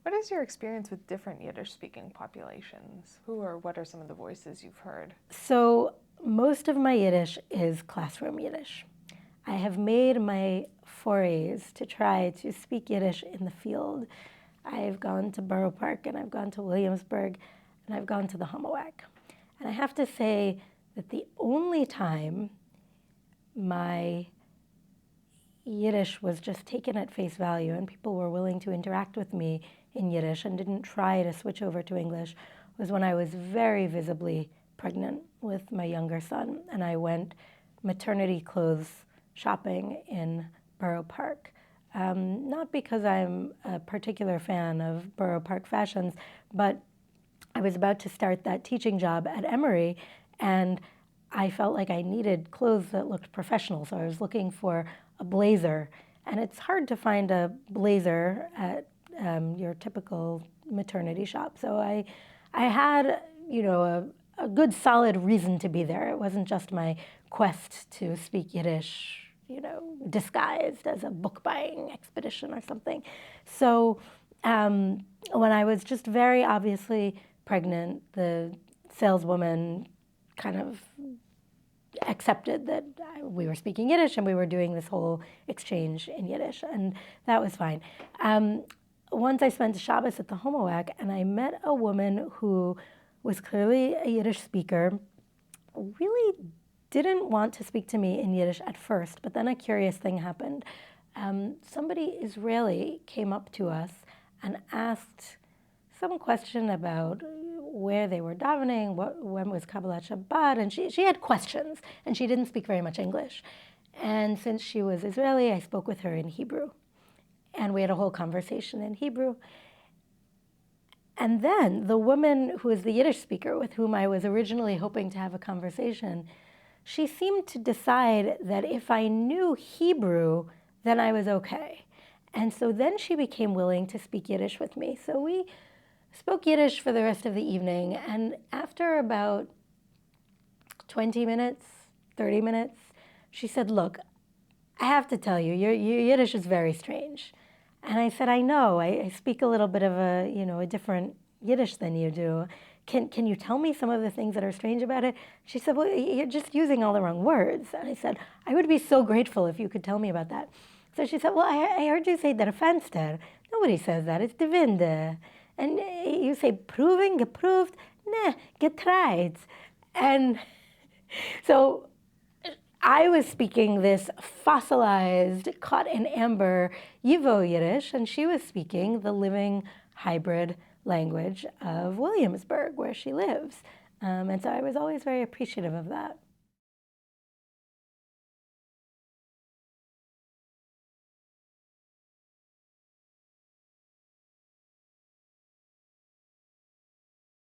What is your experience with different Yiddish-speaking populations? Who or what are some of the voices you've heard? So most of my Yiddish is classroom Yiddish. I have made my forays to try to speak Yiddish in the field. I've gone to Borough Park, and I've gone to Williamsburg, and I've gone to the Homowac. And I have to say that the only time my Yiddish was just taken at face value and people were willing to interact with me in Yiddish and didn't try to switch over to English was when I was very visibly pregnant with my younger son, and I went maternity clothes shopping in Borough Park. Not because I'm a particular fan of Borough Park fashions, but I was about to start that teaching job at Emory, and I felt like I needed clothes that looked professional, so I was looking for a blazer. And it's hard to find a blazer at your typical maternity shop. So I had, a good solid reason to be there. It wasn't just my quest to speak Yiddish, disguised as a book buying expedition or something. So when I was just very obviously pregnant, the saleswoman kind of accepted that we were speaking Yiddish and we were doing this whole exchange in Yiddish, and that was fine. Once I spent Shabbos at the Homowac, and I met a woman who was clearly a Yiddish speaker, really didn't want to speak to me in Yiddish at first, but then a curious thing happened. Somebody Israeli came up to us and asked some question about where they were davening, when was Kabbalat Shabbat, and she had questions, and she didn't speak very much English. And since she was Israeli, I spoke with her in Hebrew. And we had a whole conversation in Hebrew. And then the woman who is the Yiddish speaker with whom I was originally hoping to have a conversation, she seemed to decide that if I knew Hebrew, then I was okay. And so then she became willing to speak Yiddish with me. So we spoke Yiddish for the rest of the evening, and after about 20 minutes, 30 minutes, she said, look, I have to tell you, your Yiddish is very strange. And I said, I know, I speak a little bit of a different Yiddish than you do. Can you tell me some of the things that are strange about it? She said, well, you're just using all the wrong words. And I said, I would be so grateful if you could tell me about that. So she said, well, I heard you say der Fenster. Nobody says that, it's de Winde. And you say proving, geproved, nah, getried. And so I was speaking this fossilized, caught in amber YIVO Yiddish, and she was speaking the living hybrid language of Williamsburg, where she lives. And so I was always very appreciative of that.